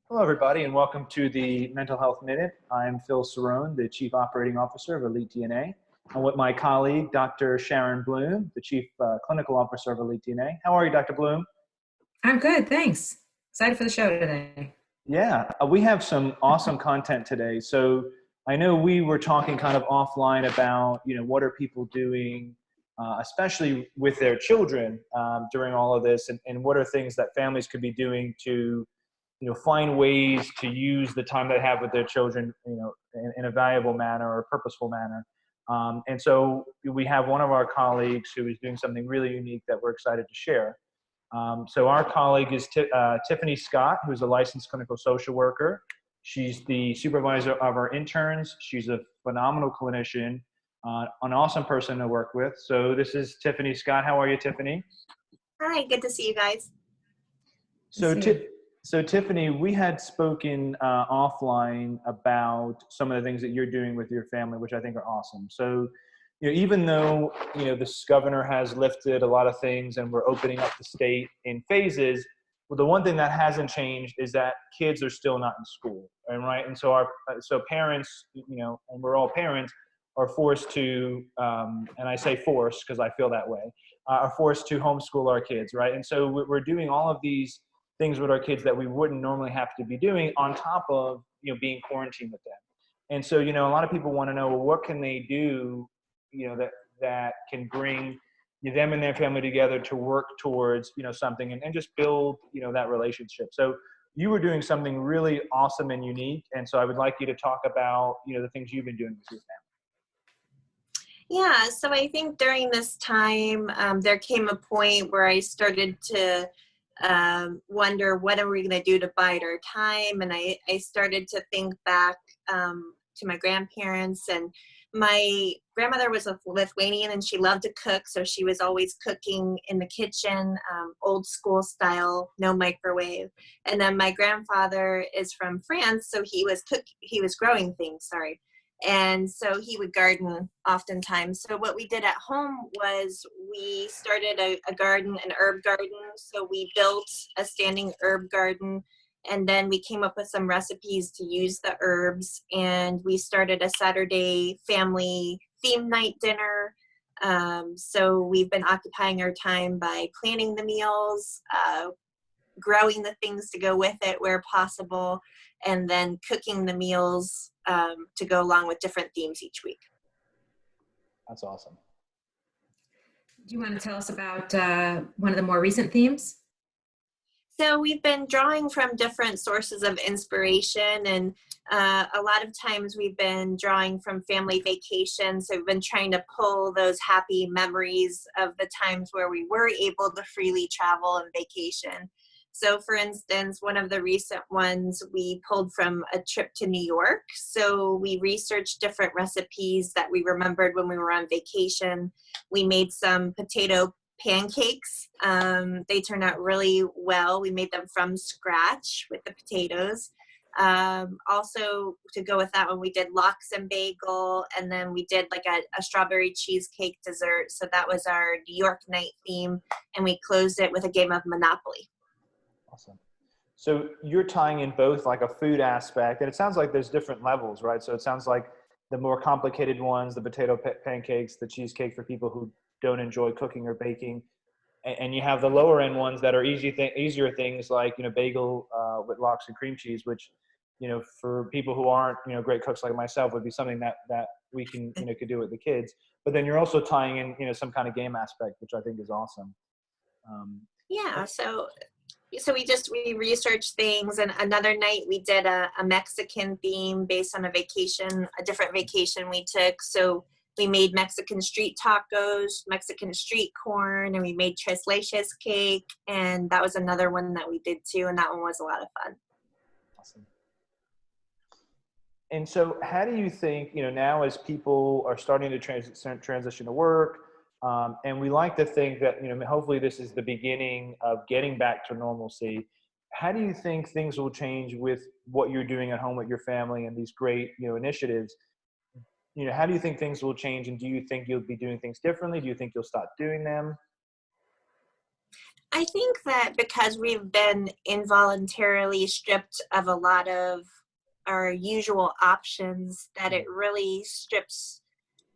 Hello, everybody, and welcome to the Mental Health Minute. I'm Phil Cirrone, the Chief Operating Officer of Elite DNA. I'm with my colleague, Dr. Sharon Bloom, the Chief Clinical Officer of Elite DNA. How are you, Dr. Bloom? I'm good, thanks. Excited for the show today. Yeah, we have some awesome content today. So I know we were talking kind of offline about, what are people doing, especially with their children during all of this, and what are things that families could be doing to find ways to use the time they have with their children, in a valuable manner or a purposeful manner. And so we have one of our colleagues who is doing something really unique that we're excited to share. So our colleague is Tiffany Scott, who's a licensed clinical social worker. She's the supervisor of our interns. She's a phenomenal clinician, an awesome person to work with. So this is Tiffany Scott. How are you, Tiffany? Hi, good to see you guys. So, so Tiffany, we had spoken offline about some of the things that you're doing with your family, which I think are awesome. So, even though, this governor has lifted a lot of things and we're opening up the state in phases, well, the one thing that hasn't changed is that kids are still not in school, and right? And so so parents, and we're all parents, are forced to, and I say forced because I feel that way, are forced to homeschool our kids, right? And so we're doing all of these things with our kids that we wouldn't normally have to be doing on top of, being quarantined with them. And so, a lot of people want to know, well, what can they do, that can bring them and their family together to work towards, something and just build, that relationship. So you were doing something really awesome and unique. And so I would like you to talk about, the things you've been doing with your family. Yeah, so I think during this time, there came a point where I started to wonder, what are we going to do to bide our time? And I started to think back to my grandparents, and my grandmother was a Lithuanian and she loved to cook. So she was always cooking in the kitchen, old school style, no microwave. And then my grandfather is from France. So he was growing things, sorry. And so he would garden oftentimes. So what we did at home was we started a garden, an herb garden. So we built a standing herb garden, and then we came up with some recipes to use the herbs. And we started a Saturday family theme night dinner. So we've been occupying our time by planning the meals, growing the things to go with it where possible, and then cooking the meals to go along with different themes each week. That's awesome. Do you want to tell us about one of the more recent themes? So we've been drawing from different sources of inspiration, and a lot of times we've been drawing from family vacations. So we've been trying to pull those happy memories of the times where we were able to freely travel and vacation. So for instance, one of the recent ones we pulled from a trip to New York. So we researched different recipes that we remembered when we were on vacation. We made some potato pancakes. They turned out really well. We made them from scratch with the potatoes. Also, to go with that one, we did lox and bagel, and then we did like a strawberry cheesecake dessert. So that was our New York night theme, and we closed it with a game of Monopoly. Awesome. So you're tying in both like a food aspect, and it sounds like there's different levels, right? So it sounds like the more complicated ones, the potato pancakes, the cheesecake for people who don't enjoy cooking or baking, and you have the lower end ones that are easier things like bagel with lox and cream cheese, which for people who aren't great cooks like myself would be something that we can could do with the kids. But then you're also tying in some kind of game aspect, which I think is awesome. Yeah. So we researched things, and another night we did a Mexican theme based on a different vacation we took. So we made Mexican street tacos, Mexican street corn, and we made tres leches cake. And that was another one that we did too. And that one was a lot of fun. Awesome. And so how do you think, now as people are starting to transition to work, and we like to think that, hopefully this is the beginning of getting back to normalcy. How do you think things will change with what you're doing at home with your family and these great, initiatives? How do you think things will change, and do you think you'll be doing things differently? Do you think you'll stop doing them? I think that because we've been involuntarily stripped of a lot of our usual options, that it really strips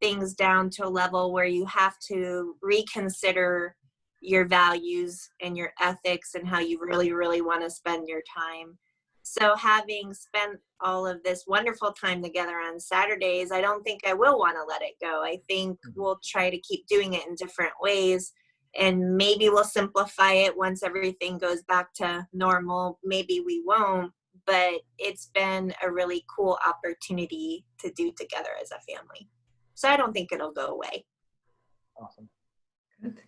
things down to a level where you have to reconsider your values and your ethics and how you really, really want to spend your time. So having spent all of this wonderful time together on Saturdays, I don't think I will want to let it go. I think we'll try to keep doing it in different ways, and maybe we'll simplify it once everything goes back to normal. Maybe we won't, but it's been a really cool opportunity to do together as a family. So I don't think it'll go away. Awesome. Good.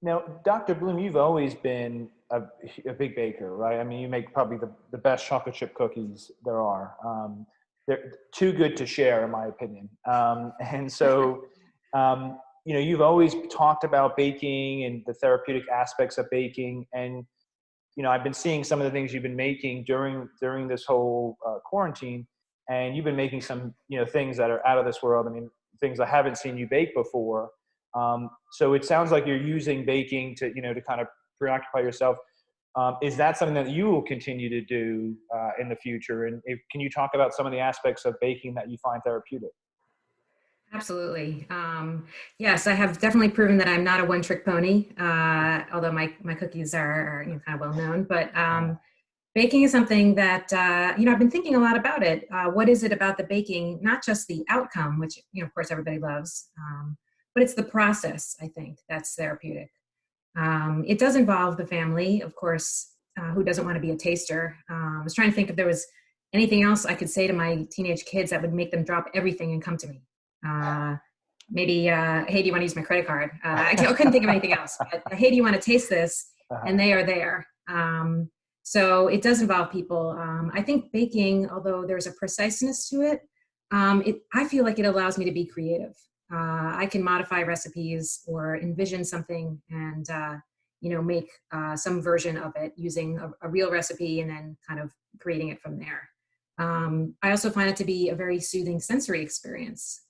Now, Dr. Bloom, you've always been a big baker, right? I mean, you make probably the best chocolate chip cookies there are. They're too good to share, in my opinion. And so, you've always talked about baking and the therapeutic aspects of baking. And, I've been seeing some of the things you've been making during this whole quarantine. And you've been making some, things that are out of this world. I mean, things I haven't seen you bake before. So it sounds like you're using baking to kind of preoccupy yourself. Is that something that you will continue to do in the future? And can you talk about some of the aspects of baking that you find therapeutic? Absolutely. Yes, I have definitely proven that I'm not a one-trick pony, although my cookies are kind of well known. But baking is something that, I've been thinking a lot about it. What is it about the baking, not just the outcome, which, of course, everybody loves, but it's the process, I think, that's therapeutic. It does involve the family, of course. Who doesn't want to be a taster? I was trying to think if there was anything else I could say to my teenage kids that would make them drop everything and come to me. Maybe, hey, do you want to use my credit card? I couldn't think of anything else. But, hey, do you want to taste this? And they are there. So it does involve people. I think baking, although there's a preciseness to it, I feel like it allows me to be creative. I can modify recipes or envision something and, make some version of it using a real recipe and then kind of creating it from there. I also find it to be a very soothing sensory experience.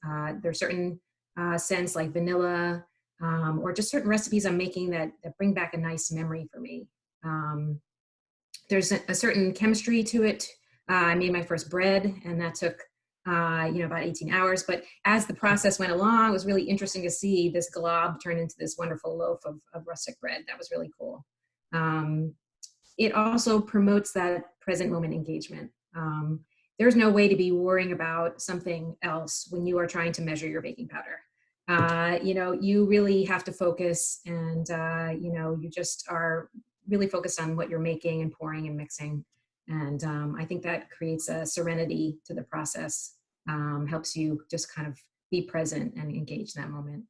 There's certain scents like vanilla or just certain recipes I'm making that bring back a nice memory for me. There's a certain chemistry to it. I made my first bread and that took about 18 hours. But as the process went along, it was really interesting to see this glob turn into this wonderful loaf of rustic bread. That was really cool. It also promotes that present moment engagement. There's no way to be worrying about something else when you are trying to measure your baking powder. You really have to focus and, you just are really focused on what you're making and pouring and mixing. And I think that creates a serenity to the process, helps you just kind of be present and engage that moment.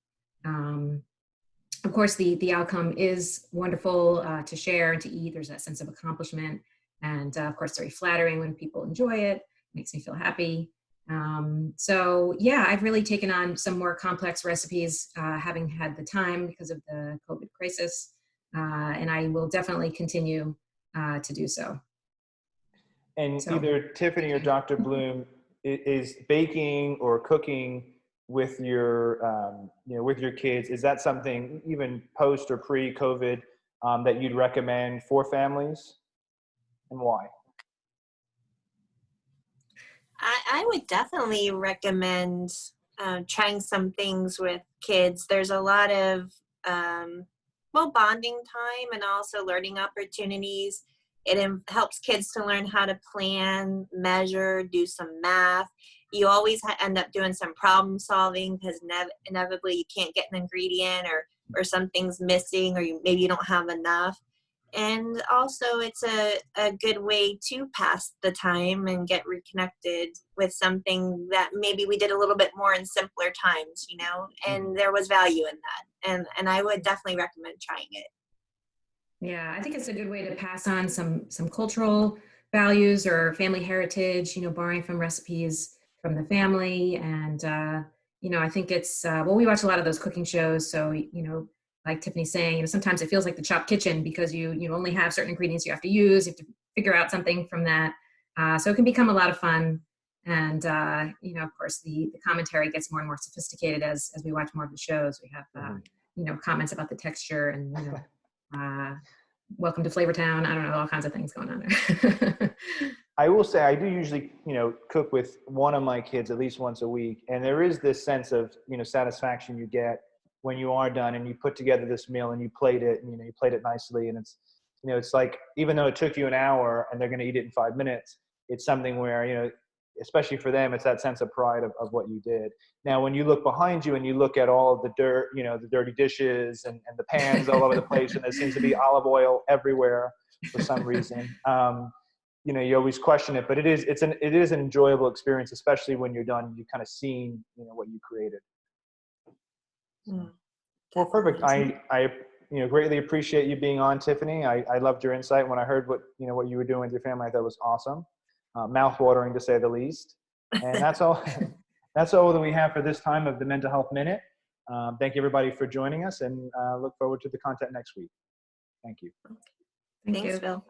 Of course, the outcome is wonderful to share and to eat. There's that sense of accomplishment. And of course, very flattering when people enjoy it. Makes me feel happy. So yeah, I've really taken on some more complex recipes, having had the time because of the COVID crisis. And I will definitely continue to do so. And either Tiffany or Dr. Bloom, is baking or cooking with your, with your kids, is that something even post or pre-COVID that you'd recommend for families, and why? I would definitely recommend trying some things with kids. There's a lot of bonding time and also learning opportunities. It helps kids to learn how to plan, measure, do some math. You always end up doing some problem solving because inevitably you can't get an ingredient or something's missing or maybe you don't have enough. And also it's a good way to pass the time and get reconnected with something that maybe we did a little bit more in simpler times, and there was value in that. And I would definitely recommend trying it. Yeah, I think it's a good way to pass on some cultural values or family heritage, borrowing from recipes from the family. And, I think it's, we watch a lot of those cooking shows. So, like Tiffany's saying, sometimes it feels like the Chop Kitchen because you only have certain ingredients you have to use. You have to figure out something from that. So it can become a lot of fun. And, of course, the commentary gets more and more sophisticated as we watch more of the shows. We have, comments about the texture and, welcome to Flavortown. I don't know, all kinds of things going on there. I will say I do usually, cook with one of my kids at least once a week. And there is this sense of, satisfaction you get when you are done and you put together this meal and you plate it and, you plate it nicely. And it's, it's like, even though it took you an hour and they're going to eat it in 5 minutes, it's something where, especially for them, it's that sense of pride of what you did. Now, when you look behind you and you look at all of the dirt, the dirty dishes and the pans all over the place, and there seems to be olive oil everywhere for some reason, you always question it, but it is an enjoyable experience, especially when you're done and you've kind of seen, what you created. Well, perfect. I greatly appreciate you being on, Tiffany. I loved your insight. When I heard what you were doing with your family, I thought it was awesome. Mouth-watering, to say the least. And that's all. That's all that we have for this time of the Mental Health Minute. Thank you, everybody, for joining us, and look forward to the content next week. Thank you. Thank Thanks, you. Phil.